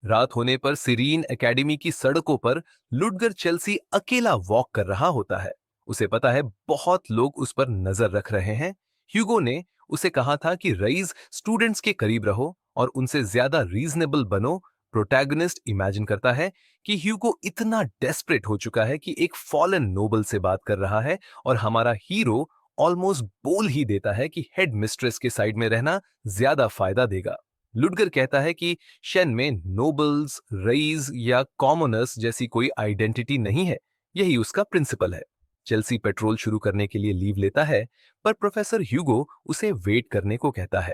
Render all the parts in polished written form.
रात होने पर सिरीन एकेडमी की सड़कों पर लुडगर चेल्सी अकेला वॉक कर रहा होता है। उसे पता है बहुत लोग उस पर नजर रख रहे हैं। ह्यूगो ने उसे कहा था कि रईस स्टूडेंट्स के करीब रहो और उनसे ज्यादा रीजनेबल बनो। प्रोटैगनिस्ट इमेजिन करता है कि ह्यूगो इतना डेस्परेट हो चुका है कि एक फॉलन नोबल से बात कर रहा है, और हमारा हीरो ऑलमोस्ट बोल ही देता है कि हेड मिस्ट्रेस के साइड में रहना ज्यादा फायदा देगा। लुडगर कहता है कि शेन में नोबल्स, रईस या कॉमनर्स जैसी कोई आइडेंटिटी नहीं है, यही उसका प्रिंसिपल है। चेल्सी पेट्रोल शुरू करने के लिए लीव लेता है, पर प्रोफेसर ह्यूगो उसे वेट करने को कहता है।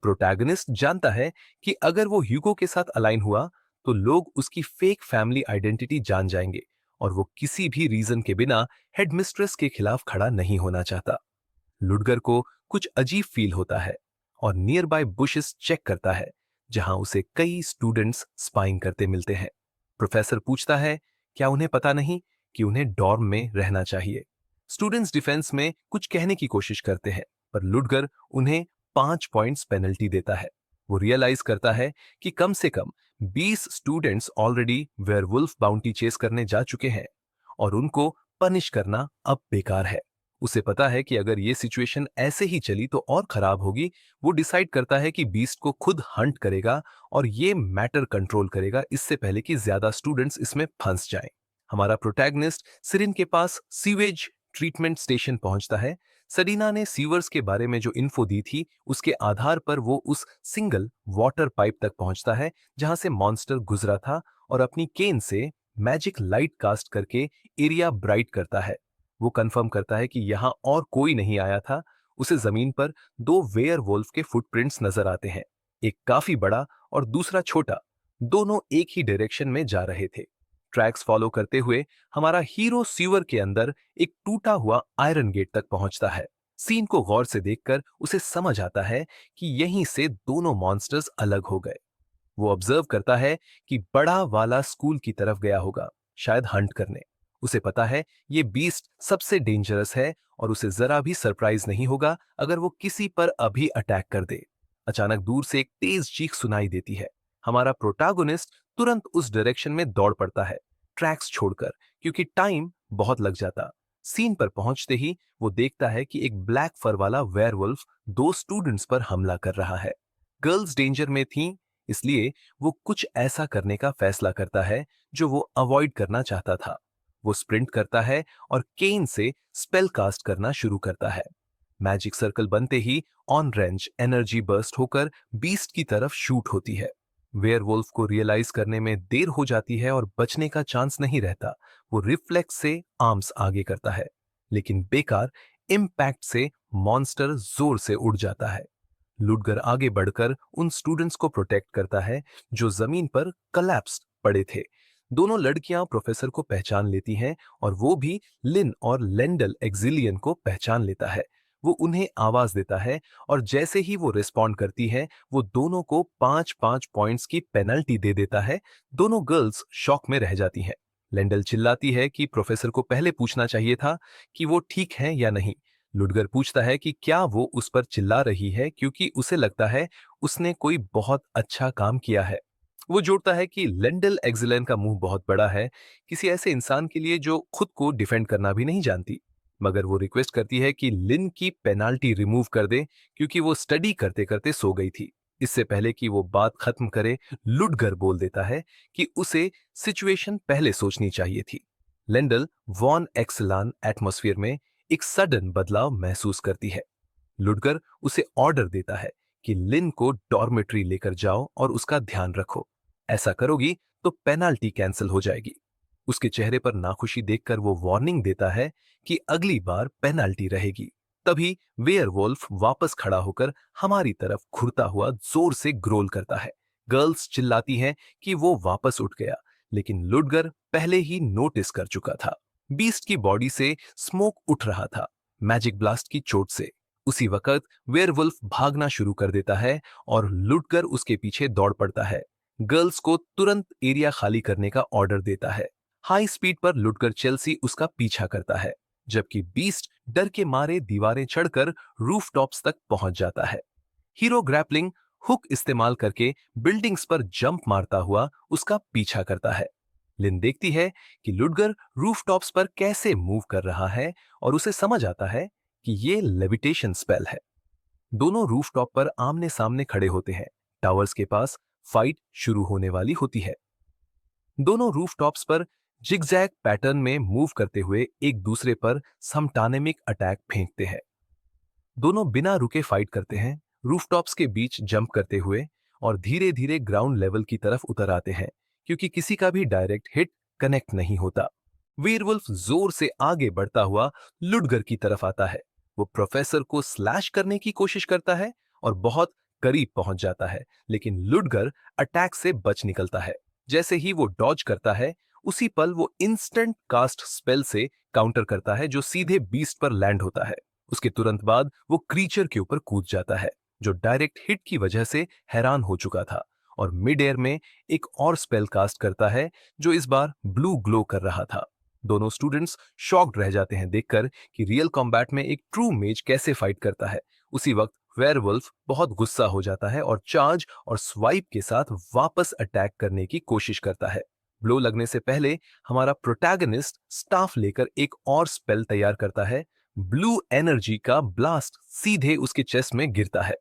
प्रोटैगनिस्ट जानता है कि अगर वो ह्यूगो के साथ अलाइन हुआ तो लोग उसकी फेक फैमिली आइडेंटिटी जान जाएंगे, और वो किसी भी रीजन के बिना हेडमिस्ट्रेस के खिलाफ खड़ा नहीं होना चाहता। लुडगर को कुछ अजीब फील होता है और नियर बाय बुशेस चेक करता है, जहां उसे कई स्टूडेंट्स स्पाइंग करते मिलते हैं। प्रोफेसर पूछता है, क्या उन्हें पता नहीं कि उन्हें डॉर्म में रहना चाहिए? स्टूडेंट्स डिफेंस में कुछ कहने की कोशिश करते हैं, पर लुडगर उन्हें 5 पॉइंट्स पेनल्टी देता है। वो रियलाइज करता है कि कम से कम 20 students already werewolf bounty chase करने जा चुके हैं, और उनको पनिश करना अब बेकार है। उसे पता है कि अगर ये सिचुएशन ऐसे ही चली तो और खराब होगी। वो डिसाइड करता है कि बीस्ट को खुद हंट करेगा और ये मैटर कंट्रोल करेगा, इससे पहले कि ज्यादा स्टूडेंट्स इसमें फंस जाएं। हमारा प्रोटैगनिस्ट सिरिन के पास सीवेज ट्रीटमेंट स्टेशन पहुंचता है। सडीना ने सीवर्स के बारे में जो इन्फो दी थी, उसके आधार पर वो उस सिंगल वाटर पाइप तक पहुंचता है जहां से मॉन्स्टर गुजरा था, और अपनी केन से मैजिक लाइट कास्ट करके एरिया ब्राइट करता है। वो कंफर्म करता है कि यहां और कोई नहीं आया था। उसे जमीन पर दो वेयर वोल्फ के फुटप्रिंट्स नजर आते हैं, एक काफी बड़ा और दूसरा छोटा। दोनों एक ही डायरेक्शन में जा रहे थे। ट्रैक्स फॉलो करते हुए हमारा हीरो सीवर के अंदर एक टूटा हुआ आयरन गेट तक पहुंचता है। सीन को गौर से देखकर उसे समझ आता है कि यहीं से दोनों मॉन्स्टर्स अलग हो गए। वो ऑब्जर्व करता है कि बड़ा वाला स्कूल की तरफ गया होगा, शायद हंट करने। उसे पता है ये बीस्ट सबसे डेंजरस है, और उसे जरा भी सरप्राइज नहीं होगा अगर वो किसी पर अभी अटैक कर दे। अचानक दूर से एक तेज चीख सुनाई देती है। हमारा प्रोटैगनिस्ट तुरंत उस डायरेक्शन में दौड़ पड़ता है, ट्रैक्स छोड़कर, क्योंकि टाइम बहुत लग जाता। सीन पर पहुंचते ही वो देखता है कि एक ब्लैक फर वाला वेयरवुल्फ दो स्टूडेंट्स पर हमला कर रहा है। गर्ल्स डेंजर में थीं, इसलिए वो कुछ ऐसा करने का फैसला करता है जो वो अवॉइड करना चाहता था। वो स्प्रिंट करता है और केन से स्पेल कास्ट करना शुरू करता है। मैजिक सर्कल बनते ही ऑन रेंज एनर्जी बर्स्ट होकर बीस्ट की तरफ शूट होती है। वेयरवुल्फ को रियलाइज करने में देर हो जाती है और बचने का चांस नहीं रहता। वो रिफ्लेक्स से आर्म्स आगे करता है, लेकिन बेकार, इम्पैक्ट से मॉन्स्टर जोर से उड़ जाता है। लुडगर आगे बढ़कर उन स्टूडेंट्स को प्रोटेक्ट करता है जो जमीन पर कलैप्स पड़े थे। दोनों लड़कियां प्रोफेसर को पहचान लेती हैं, और वो भी लिन और लेंडल एक्सिलियन को पहचान लेता है। वो उन्हें आवाज देता है, और जैसे ही वो रिस्पॉन्ड करती है, वो दोनों को 5-5 पॉइंट्स की पेनल्टी दे देता है। दोनों गर्ल्स शॉक में रह जाती हैं। लेंडल चिल्लाती है कि प्रोफेसर को पहले पूछना चाहिए था कि वो ठीक है या नहीं। लुडगर पूछता है कि क्या वो उस पर चिल्ला रही है क्योंकि उसे लगता है उसने कोई बहुत अच्छा काम किया है। वो जोड़ता है कि लेंडल एक्सिलेन का मुंह बहुत बड़ा है, किसी ऐसे इंसान के लिए जो खुद को डिफेंड करना भी नहीं जानती। मगर वो रिक्वेस्ट करती है कि लिन की पेनाल्टी रिमूव कर दे, क्योंकि वो स्टडी करते करते सो गई थी। इससे पहले कि वो बात खत्म करे, लुडगर बोल देता है कि उसे सिचुएशन पहले सोचनी चाहिए थी। लेंडल वॉन एक्सलान एटमॉस्फेयर में एक सडन बदलाव महसूस करती है। लुडगर उसे ऑर्डर देता है कि लिन को डॉर्मेट्री लेकर जाओ और उसका ध्यान रखो। ऐसा करोगी तो पेनाल्टी कैंसिल हो जाएगी। उसके चेहरे पर नाखुशी देखकर वो वार्निंग देता है कि अगली बार पेनाल्टी रहेगी। तभी वेयरवुल्फ वापस खड़ा होकर हमारी तरफ घुरता हुआ जोर से ग्रोल करता है। गर्ल्स चिल्लाती हैं कि वो वापस उठ गया, लेकिन लुडगर पहले ही नोटिस कर चुका था। बीस्ट की बॉडी से स्मोक उठ रहा था, मैजिक ब्लास्ट की चोट से। उसी वक्त वेयरवुल्फ भागना शुरू कर देता है और लुटकर उसके पीछे दौड़ पड़ता है। गर्ल्स को तुरंत एरिया खाली करने का ऑर्डर देता है। हाई स्पीड पर लुटकर चेल्सी उसका पीछा करता है, जबकि बीस्ट डर के मारे दीवारें चढ़कर रूफटॉप्स तक पहुंच जाता है। हीरो ग्रैपलिंग हुक इस्तेमाल करके बिल्डिंग्स पर जंप मारता हुआ उसका पीछा करता है। लिन देखती है कि लुडगर रूफटॉप्स पर कैसे मूव कर रहा है और उसे समझ आता है कि ये लेविटेशन स्पेल है। दोनों रूफटॉप पर आमने सामने खड़े होते हैं। टावर्स के पास फाइट शुरू होने वाली होती है। दोनों रूफटॉप्स पर जिगजैग पैटर्न में मूव करते हुए एक दूसरे पर समटानेमिक अटैक फेंकते हैं। दोनों बिना रुके फाइट करते हैं, रूफटॉप्स के बीच जंप करते हुए और धीरे धीरे ग्राउंड लेवल की तरफ उतर आते हैं, क्योंकि किसी का भी डायरेक्ट हिट कनेक्ट नहीं होता। वेयरवुल्फ जोर से आगे बढ़ता हुआ लुडगर की तरफ आता है। वो प्रोफेसर को स्लैश करने की कोशिश करता है और बहुत करीब पहुंच जाता है, लेकिन लुडगर अटैक से बच निकलता है। जैसे ही वो डॉज करता है, उसी पल वो इंस्टेंट कास्ट स्पेल से काउंटर करता है, जो सीधे बीस्ट पर लैंड होता है। उसके तुरंत बाद वो क्रीचर के ऊपर कूद जाता है, जो डायरेक्ट हिट की वजह से हैरान हो चुका था, और मिड एयर में एक और स्पेल कास्ट करता है, जो इस बार ब्लू ग्लो कर रहा था। दोनों स्टूडेंट्स शॉक्ड रह जाते हैं देखकर कि रियल कॉम्बैट में एक ट्रू मेज कैसे फाइट करता है। उसी वक्त वेयरवुल्फ बहुत गुस्सा हो जाता है और चार्ज और स्वाइप के साथ वापस अटैक करने की कोशिश करता है। ब्लो लगने से पहले हमारा प्रोटैगनिस्ट स्टाफ लेकर एक और स्पेल तैयार करता है। ब्लू एनर्जी का ब्लास्ट सीधे उसके चेस्ट में गिरता है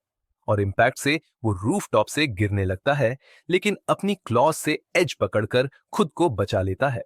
और इम्पैक्ट से वो रूफ टॉप से गिरने लगता है, लेकिन अपनी क्लॉज से एज पकड़कर खुद को बचा लेता है।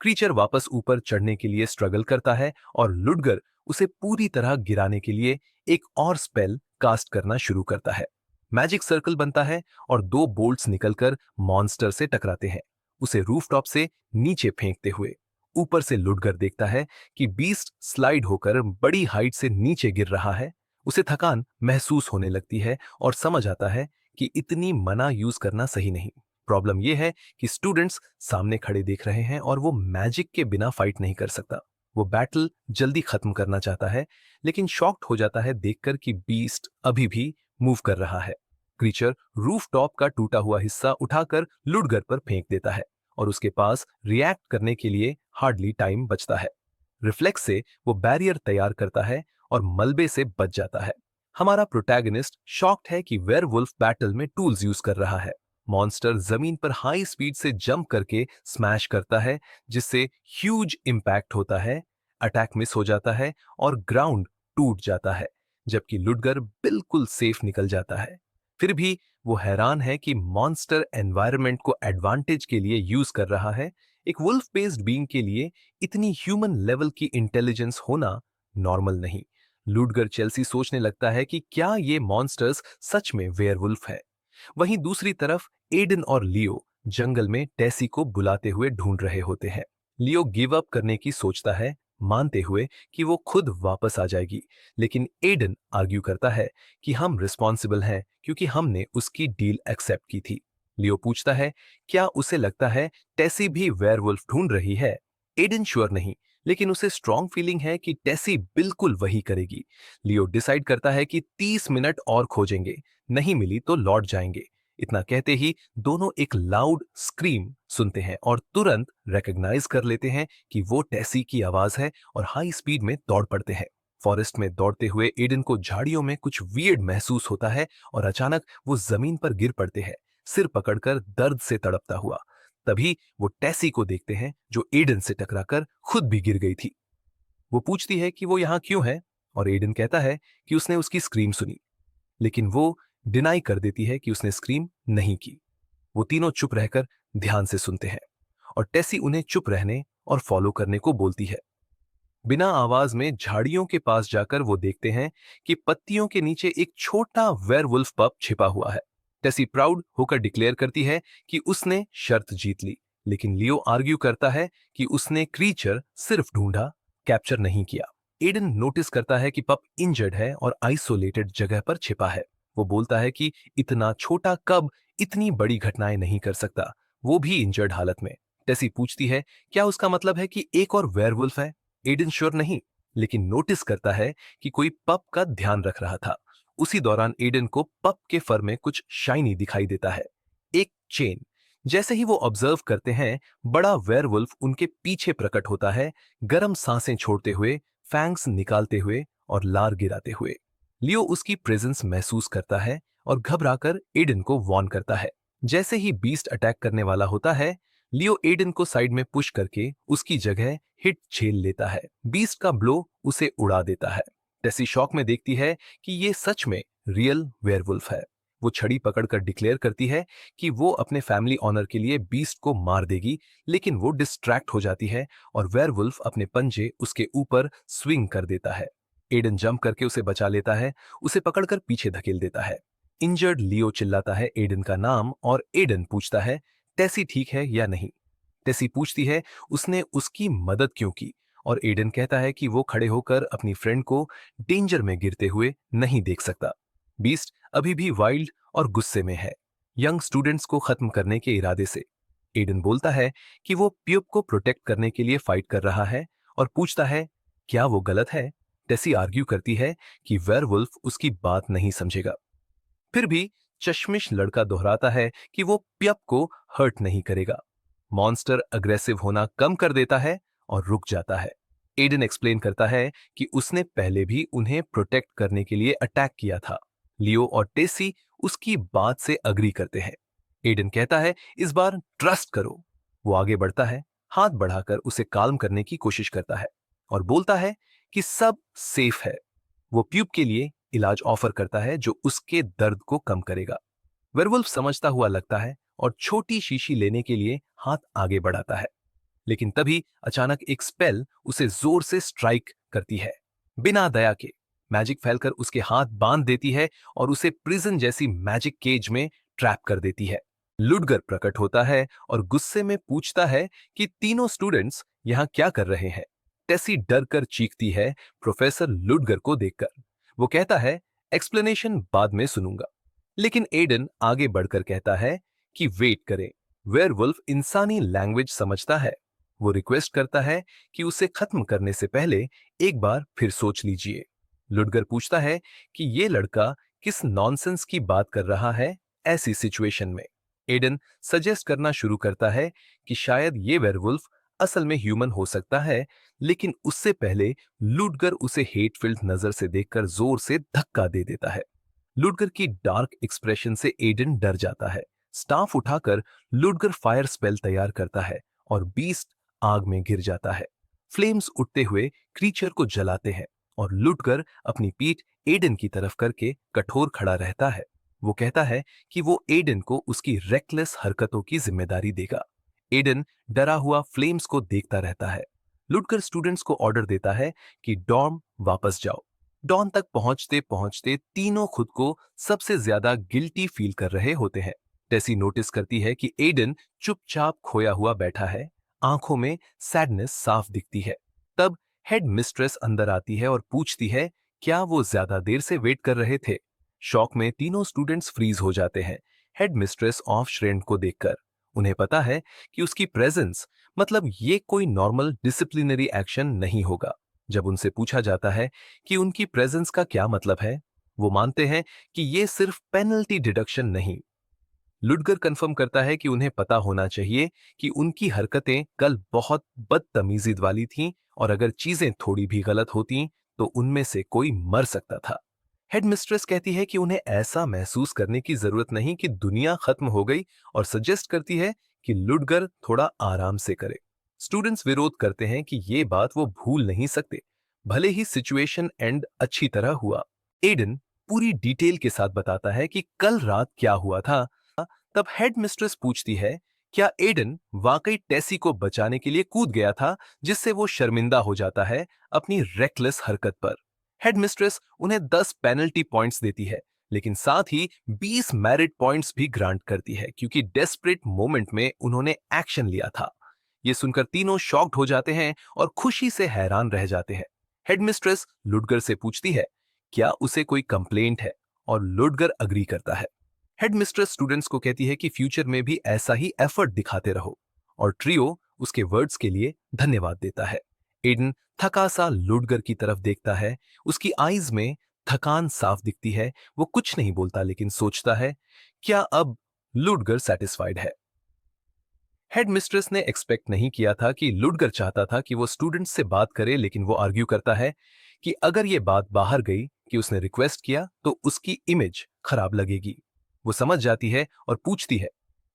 क्रीचर वापस ऊपर चढ़ने के लिए स्ट्रगल करता है और लुडगर उसे पूरी तरह गिराने के लिए एक और स्पेल कास्ट करना शुरू करता है। मैजिक सर्कल बनता है और दो बोल्ट्स निकलकर मॉन्स्टर से टकराते हैं, उसे रूफटॉप से नीचे फेंकते हुए। ऊपर से लुडगर देखता है कि बीस्ट स्लाइड होकर बड़ी हाइट से नीचे गिर रहा है। उसे थकान महसूस होने लगती है और समझ आता है कि इतनी मना यूज करना सही नहीं। प्रॉब्लम यह है कि स्टूडेंट्स सामने खड़े देख रहे हैं और वो मैजिक के बिना फाइट नहीं कर सकता। वो बैटल जल्दी खत्म करना चाहता है, लेकिन शॉक्ड हो जाता है देखकर कि बीस्ट अभी भी मूव कर रहा है। क्रीचर रूफ टॉप का टूटा हुआ हिस्सा उठाकर लुडगर पर फेंक देता है और उसके पास रिएक्ट करने के लिए हार्डली टाइम बचता है। रिफ्लेक्स से वो बैरियर तैयार करता है और मलबे से बच जाता है। हमारा प्रोटैगनिस्ट शॉक्ड है कि वेयरवुल्फ बैटल में टूल्स यूज कर रहा है। मॉन्स्टर जमीन पर हाई स्पीड से जंप करके स्मैश करता है, जिससे ह्यूज इंपैक्ट होता है, अटैक मिस हो जाता है और ग्राउंड टूट जाता है, जबकि लुडगर बिल्कुल सेफ निकल जाता है। फिर भी वो हैरान है कि मॉन्स्टर एनवायरनमेंट को एडवांटेज के लिए यूज कर रहा है। एक वुल्फ बेस्ड बीइंग के लिए इतनी ह्यूमन लेवल की इंटेलिजेंस होना नॉर्मल नहीं। लुडगर चेल्सी सोचने लगता है कि क्या ये मॉन्स्टर्स सच में वेयरवुल्फ है। वहीं दूसरी तरफ एडन और लियो जंगल में टेसी को बुलाते हुए ढूंढ रहे होते हैं। लियो गिव अप करने की सोचता है, मानते हुए कि वो खुद वापस आ जाएगी, लेकिन एडन आर्ग्यू करता है कि हम रिस्पॉन्सिबल हैं क्योंकि हमने उसकी डील एक्सेप्ट की थी। लियो पूछता है क्या उसे लगता है टेसी भी वेयरवुल्फ ढूंढ रही है। एडन श्योर नहीं, लेकिन उसे स्ट्रॉन्ग फीलिंग है कि टेसी बिल्कुल वही करेगी। लियो डिसाइड करता है कि 30 मिनट और खोजेंगे, नहीं मिली तो लौट जाएंगे। इतना कहते ही दोनों एक लाउड स्क्रीम सुनते हैं और तुरंत रिकॉग्नाइज कर लेते हैं कि वो टेसी की आवाज है और हाई स्पीड में दौड़ पड़ते हैं। फॉरेस्ट में दौड़ते हुए एडन को झाड़ियों में कुछ वियर्ड महसूस होता है और अचानक वो जमीन पर गिर पड़ते हैं, सिर पकड़कर दर्द से तड़पता हुआ। तभी वो टेसी को देखते हैं, जो एडन से टकराकर खुद भी गिर गई थी। वो पूछती है कि वो यहाँ क्यों है और एडन कहता है कि उसने उसकी स्क्रीम सुनी, लेकिन वो डिनाई कर देती है कि उसने स्क्रीम नहीं की। वो तीनों चुप रहकर ध्यान से सुनते हैं और टेसी उन्हें चुप रहने और फॉलो करने को बोलती है। बिना आवाज में झाड़ियों के पास जाकर वो देखते हैं कि पत्तियों के नीचे एक छोटा वेयरवुल्फ पप छिपा हुआ है। टेसी प्राउड होकर डिक्लेयर करती है कि उसने शर्त जीत ली, लेकिन लियो आर्ग्यू करता है कि उसने क्रीचर सिर्फ ढूंढा, कैप्चर नहीं किया। एडन नोटिस करता है कि पप इंजर्ड है और आइसोलेटेड जगह पर छिपा है। वो बोलता है कि इतना छोटा कब इतनी बड़ी घटनाएं नहीं कर सकता, वो भी इंजर्ड हालत में। टेसी पूछती है क्या उसका मतलब है कि एक और वेयरवुल्फ है। एडन श्योर नहीं, लेकिन नोटिस करता है कि कोई पप का ध्यान रख रहा था। उसी दौरान एडन को पप के फर में कुछ शाइनी दिखाई देता है, एक चेन। जैसे ही वो ऑब्जर्व करते हैं, बड़ा वेयरवुल्फ उनके पीछे प्रकट होता है, गर्म सांसें छोड़ते हुए, फैंग्स निकालते हुए और लार गिराते हुए। लियो उसकी प्रेजेंस महसूस करता है और घबराकर एडन को वॉर्न करता है। जैसे ही बीस्ट अटैक करने वाला होता है, लियो एडन को साइड में पुश करके उसकी जगह हिट झेल लेता है। बीस्ट का ब्लो उसे उड़ा देता है। टेसी शॉक में देखती है कि ये सच में रियल वेयरवुल्फ है। वो छड़ी पकड़कर डिक्लेयर करती है कि वो अपने फैमिली ऑनर के लिए बीस्ट को मार देगी, लेकिन वो डिस्ट्रैक्ट हो जाती है और वेयरवुल्फ अपने पंजे उसके ऊपर स्विंग कर देता है। एडन जंप करके उसे बचा लेता है, उसे पकड़कर पीछे धकेल देता है। इंजर्ड लियो चिल्लाता है एडन का नाम और एडन पूछता है टेसी ठीक है या नहीं। टेसी पूछती है उसने उसकी मदद क्यों की, और एडन कहता है कि वो खड़े होकर अपनी फ्रेंड को डेंजर में गिरते हुए नहीं देख सकता। बीस्ट अभी भी वाइल्ड और गुस्से में है, यंग स्टूडेंट्स को खत्म करने के इरादे से। एडन बोलता है कि वो प्यूप को प्रोटेक्ट करने के लिए फाइट कर रहा है और पूछता है क्या वो गलत है। टेसी आर्ग्यू करती है कि वेयरवुल्फ उसकी बात नहीं समझेगा। फिर भी चश्मिश लड़का दोहराता है कि वो प्यप को हर्ट नहीं करेगा। मॉन्स्टर अग्रेसिव होना कम कर देता है और रुक जाता है। एडन एक्सप्लेन करता है कि उसने पहले भी उन्हें प्रोटेक्ट करने के लिए अटैक किया था। लियो और टेसी उसकी बात से अग्री करते हैं। एडन कहता है इस बार ट्रस्ट करो। वो आगे बढ़ता है, हाथ बढ़ाकर उसे काल्म करने की कोशिश करता है और बोलता है कि सब सेफ है। वो प्यूप के लिए इलाज ऑफर करता है जो उसके दर्द को कम करेगा। वेयरवुल्फ समझता हुआ लगता है और छोटी शीशी लेने के लिए हाथ आगे बढ़ाता है, लेकिन तभी अचानक एक स्पेल उसे जोर से स्ट्राइक करती है। बिना दया के मैजिक फैलकर उसके हाथ बांध देती है और उसे प्रिजन जैसी मैजिक केज में ट्रैप कर देती है। लुडगर प्रकट होता है और गुस्से में पूछता है कि तीनों स्टूडेंट्स यहां क्या कर रहे हैं। टेसी डर कर चीखती है प्रोफेसर लुडगर को देखकर। वो कहता है एक्सप्लेनेशन बाद में सुनूंगा, लेकिन एडन आगे बढ़कर कहता है कि वेट करें, वेयरवुल्फ इंसानी लैंग्वेज समझता है। वो रिक्वेस्ट करता है कि उसे खत्म करने से पहले एक बार फिर सोच लीजिए। लुडगर पूछता है कि ये लड़का किस नॉनसेंस की बात कर रहा है ऐसी सिचुएशन में। एडन सजेस्ट करना शुरू करता है कि शायद ये वेयरवुल्फ असल में ह्यूमन हो सकता है, लेकिन उससे पहले लुडगर उसे हेटफिल्ड नजर से देखकर जोर से धक्का दे देता है। लुडगर की डार्क एक्सप्रेशन से एडन डर जाता है। स्टाफ उठाकर लुडगर फायर स्पेल तैयार करता है और बीस्ट आग में गिर जाता है। फ्लेम्स उठते हुए क्रीचर को जलाते हैं और लुडगर अपनी पीठ एडन की तरफ करके कठोर खड़ा रहता है। वो कहता है कि वो एडन को उसकी रेकलेस हरकतों की जिम्मेदारी देगा। एडन डरा हुआ फ्लेम्स को देखता रहता है। लुडगर स्टूडेंट्स को ऑर्डर देता है कि डॉर्म वापस जाओ। डॉन तक पहुंचते पहुंचते तीनों खुद को सबसे ज्यादा गिल्टी फील कर रहे होते हैं। टेसी नोटिस करती है कि एडन चुपचाप खोया हुआ बैठा है, आंखों में सैडनेस साफ दिखती है। तब हेड मिस्ट्रेस अंदर आती है और पूछती है क्या वो ज्यादा देर से वेट कर रहे थे। शॉक में तीनों स्टूडेंट्स फ्रीज हो जाते हैं हेड मिस्ट्रेस ऑफ श्रेंड को देखकर। उन्हें पता है कि उसकी प्रेजेंस मतलब ये कोई नॉर्मल डिसिप्लिनरी एक्शन नहीं होगा। जब उनसे पूछा जाता है कि उनकी प्रेजेंस का क्या मतलब है, वो मानते हैं कि ये सिर्फ पेनल्टी डिडक्शन नहीं। लुडगर कंफर्म करता है कि उन्हें पता होना चाहिए कि उनकी हरकतें कल बहुत बदतमीजी वाली थीं और अगर चीजें थोड़ी भी गलत होती तो उनमें से कोई मर सकता था। हेडमिस्ट्रेस कहती है कि उन्हें ऐसा महसूस करने की जरूरत नहीं कि दुनिया खत्म हो गई और सजेस्ट करती है कि लुडगर थोड़ा आराम से करे। स्टूडेंट्स विरोध करते हैं कि ये बात वो भूल नहीं सकते, भले ही सिचुएशन एंड अच्छी तरह हुआ। एडन पूरी डिटेल के साथ बताता है कि कल रात क्या हुआ था। तब हेड मिस्ट्रेस पूछती है क्या एडन वाकई टेसी को बचाने के लिए कूद गया था, जिससे वो शर्मिंदा हो जाता है अपनी रेकलेस हरकत पर। हेड मिस्ट्रेस उन्हें 10 पेनल्टी पॉइंट्स देती है, लेकिन साथ ही 20 मेरिट पॉइंट्स भी ग्रांट करती है क्योंकि डेस्परेट मोमेंट में उन्होंने एक्शन लिया था। ये सुनकर तीनों शॉक्ड हो जाते हैं और खुशी से हैरान रह जाते हैं। हेड मिस्ट्रेस लुडगर से पूछती है क्या उसे कोई कंप्लेंट है, और लुडगर अग्री करता है। हेड मिस्ट्रेस स्टूडेंट्स को कहती है कि फ्यूचर में भी ऐसा ही एफर्ट दिखाते रहो, और ट्रियो उसके वर्ड्स के लिए धन्यवाद देता है। एडन थका सा लुडगर की तरफ देखता है, उसकी आईज में थकान साफ दिखती है। वो कुछ नहीं बोलता लेकिन सोचता है क्या अब लुडगर सेटिस्फाइड है। हेड मिस्ट्रेस ने एक्सपेक्ट नहीं किया था कि लुडगर चाहता था कि वो स्टूडेंट्स से बात करे, लेकिन वो आर्ग्यू करता है कि अगर ये बात बाहर गई कि उसने रिक्वेस्ट किया तो उसकी इमेज खराब लगेगी। वो समझ जाती है और पूछती है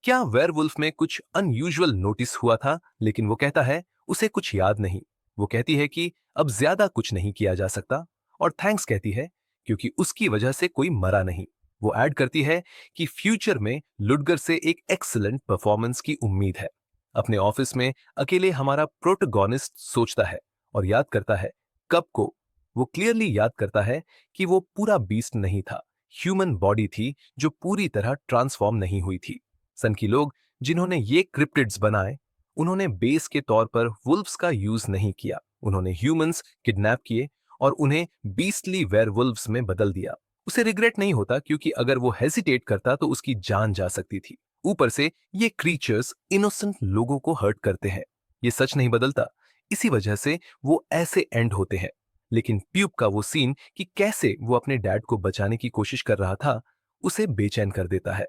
क्या वेयरवुल्फ में कुछ अनयूजुअल नोटिस हुआ था, लेकिन वो कहता है उसे कुछ याद नहीं। वो कहती है कि अब ज्यादा कुछ नहीं किया जा सकता और थैंक्स कहती है क्योंकि उसकी वजह से कोई मरा नहीं। वो ऐड करती है कि फ्यूचर में लुडगर से एक एक्सीलेंट परफॉर्मेंस की उम्मीद है। अपने ऑफिस में अकेले हमारा प्रोटोगोनिस्ट सोचता है और याद करता है कब को। वो क्लियरली याद करता है कि वो पूरा बीस्ट नहीं था, ह्यूमन बॉडी थी जो पूरी तरह ट्रांसफॉर्म नहीं हुई थी। सन की लोग जिन्होंने ये क्रिप्टिड्स बनाए, उन्होंने बेस के तौर पर वुल्फ्स का यूज नहीं किया। उन्होंने ह्यूमंस किडनैप किए और उन्हें बीस्टली वेयरवुल्व्स में बदल दिया। उसे रिग्रेट नहीं होता क्योंकि अगर वो हेजिटेट करता तो उसकी जान जा सकती थी। ऊपर से ये क्रीचर्स इनोसेंट लोगों को हर्ट करते हैं। ये सच नहीं बदलता, इसी वजह से वो ऐसे एंड होते हैं। लेकिन प्यूप का वो सीन कि कैसे वो अपने डैड को बचाने की कोशिश कर रहा था, उसे बेचैन कर देता है।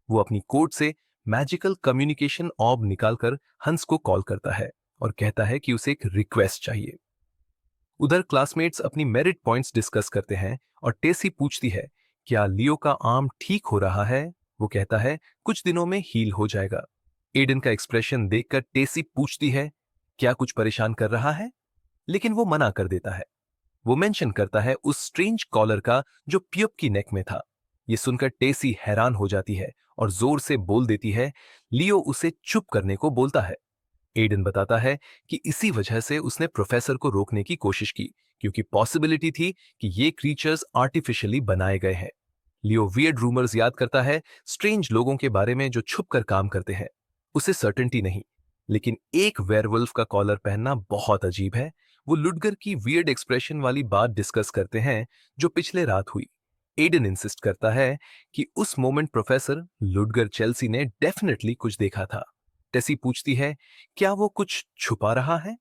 वो अपनी कोट से मैजिकल कम्युनिकेशन ऑर्ब निकालकर हंस को कॉल करता है और कहता है कि उसे एक रिक्वेस्ट चाहिए। उधर क्लासमेट्स अपनी मेरिट पॉइंट्स डिस्कस करते हैं और टेसी पूछती है क्या लियो का आर्म ठीक हो रहा है। वो कहता है कुछ दिनों में हील हो जाएगा। एडन का एक्सप्रेशन देखकर टेसी पूछती है क्या कुछ परेशान कर रहा है, लेकिन वो मना कर देता है। वो मेंशन करता है उस स्ट्रेंज कॉलर का जो प्यूप की नेक में था। ये सुनकर टेसी हैरान हो जाती है और जोर से बोल देती है। लियो उसे चुप करने को बोलता है। एडन बताता है कि इसी वजह से उसने प्रोफेसर को रोकने की कोशिश की, क्योंकि पॉसिबिलिटी थी कि ये क्रीचर्स आर्टिफिशियली बनाए गए हैं। लियो वियर्ड रूमर्स याद करता है, स्ट्रेंज लोगों के बारे में जो छुप कर काम करते हैं। उसे सर्टेनिटी नहीं, लेकिन एक वेयरवुल्फ का कॉलर पहनना बहुत अजीब है। वो लुडगर की वियर्ड एक्सप्रेशन वाली बात डिस्कस करते हैं जो पिछले रात हुई। एडन इंसिस्ट करता है कि उस मोमेंट प्रोफेसर लुडगर चेल्सी ने डेफिनेटली कुछ देखा था। टेसी पूछती है क्या वो कुछ छुपा रहा है,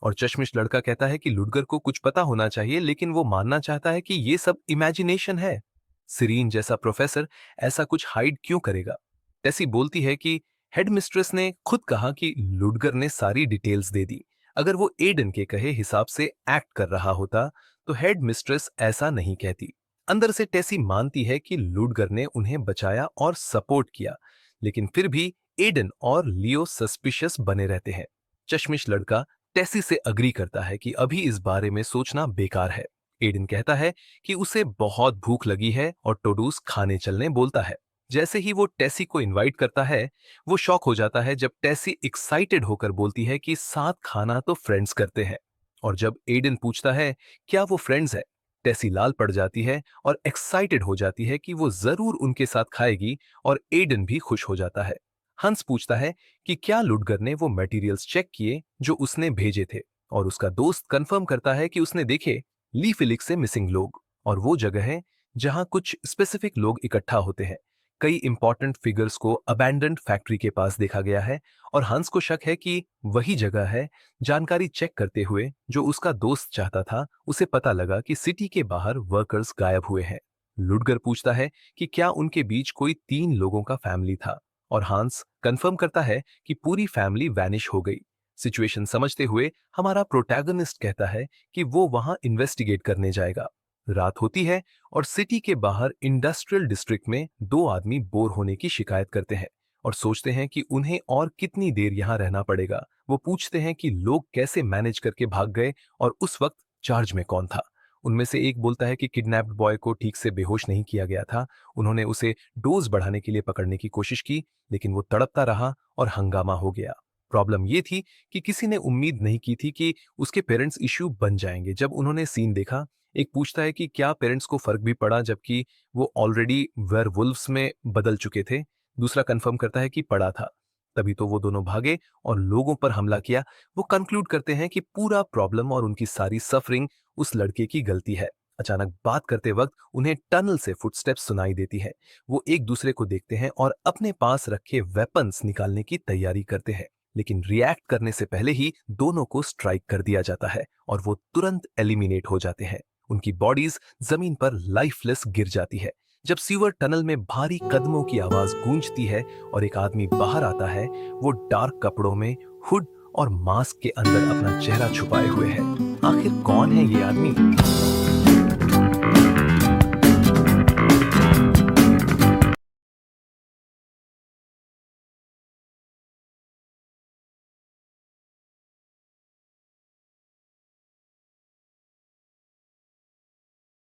और चश्मिश लड़का कहता है कि लुडगर को कुछ पता होना चाहिए, लेकिन वो मानना चाहता है कि ये सब इमेजिनेशन है। सिरीन जैसा प्रोफेसर ऐसा कुछ हाइड क्यों करेगा। टेसी बोलती है कि हेडमिस्ट्रेस ने खुद कहा कि लुडगर ने सारी डिटेल्स दे दी। अगर वो एडन के कहे हिसाब से एक्ट कर रहा होता तो हेडमिस्ट्रेस ऐसा नहीं कहती। अंदर से टेसी मानती है कि लुडगर ने उन्हें बचाया और सपोर्ट किया, लेकिन फिर भी एडन और लियो सस्पिशियस बने रहते हैं। चश्मिश लड़का टेसी से अग्री करता है कि अभी इस बारे में सोचना बेकार है। एडन कहता है कि उसे बहुत भूख लगी है और टोडूस खाने चलने बोलता है। जैसे ही वो टेसी को इनवाइट करता है, वो शॉक हो जाता है जब टेसी एक्साइटेड होकर बोलती है कि साथ खाना तो फ्रेंड्स करते हैं। और जब एडन पूछता है क्या वो फ्रेंड्स है, टेसी लाल पड़ जाती है और एक्साइटेड हो जाती है कि वो जरूर उनके साथ खाएगी, और एडन भी खुश हो जाता है। हंस पूछता है कि क्या लुडगर ने वो मटेरियल्स चेक किए जो उसने भेजे थे, और उसका दोस्त कंफर्म करता है कि उसने देखे ली फिलिक्स से मिसिंग लोग, और वो जगह है जहां कुछ स्पेसिफिक लोग इकट्ठा होते हैं। कई इंपॉर्टेंट फिगर्स को अबैंडन्ड फैक्ट्री के पास देखा गया है, और हंस को शक है कि वही जगह है। जानकारी चेक करते हुए जो उसका दोस्त चाहता था, उसे पता लगा कि सिटी के बाहर वर्कर्स गायब हुए हैं। लुडगर पूछता है कि क्या उनके बीच कोई 3 लोगों का फैमिली था, और हांस कंफर्म करता है कि पूरी फैमिली वैनिश हो गई। सिचुएशन समझते हुए हमारा प्रोटैगनिस्ट कहता है कि वो वहां इन्वेस्टिगेट करने जाएगा। रात होती है और सिटी के बाहर इंडस्ट्रियल डिस्ट्रिक्ट में 2 आदमी बोर होने की शिकायत करते हैं और सोचते हैं कि उन्हें और कितनी देर यहां रहना पड़ेगा। वो पूछते हैं कि लोग कैसे मैनेज करके भाग गए और उस वक्त चार्ज में कौन था। उनमें से एक बोलता है कि किडनैप्ड बॉय को ठीक से बेहोश नहीं किया गया था, उन्होंने उसे डोज बढ़ाने के लिए पकड़ने की कोशिश की, लेकिन वो तड़पता रहा और हंगामा हो गया। प्रॉब्लम ये थी कि किसी ने उम्मीद नहीं की थी कि उसके पेरेंट्स इश्यू बन जाएंगे। जब उन्होंने सीन देखा, एक पूछता है कि क्या पेरेंट्स को फर्क भी पड़ा जबकि वो ऑलरेडी वेयरवुल्व्स में बदल चुके थे। दूसरा कंफर्म करता है कि पड़ा था। तभी तो वो दोनों भागे और लोगों पर हमला किया। वो कंक्लूड करते हैं कि पूरा प्रॉब्लम और उनकी सारी सफरिंग उस लड़के की गलती है। अचानक बात करते वक्त उन्हें टनल से फुटस्टेप्स सुनाई देती है। वो एक दूसरे को देखते हैं और अपने पास रखे वेपन्स निकालने की तैयारी करते हैं, लेकिन रिएक्ट करने से पहले ही दोनों को स्ट्राइक कर दिया जाता है और वो तुरंत एलिमिनेट हो जाते हैं। उनकी बॉडीज जमीन पर लाइफलेस गिर जाती है। जब सीवर टनल में भारी कदमों की आवाज गूंजती है और एक आदमी बाहर आता है, वो डार्क कपड़ों में, हुड और मास्क के अंदर अपना चेहरा छुपाए हुए है। आखिर कौन है ये आदमी?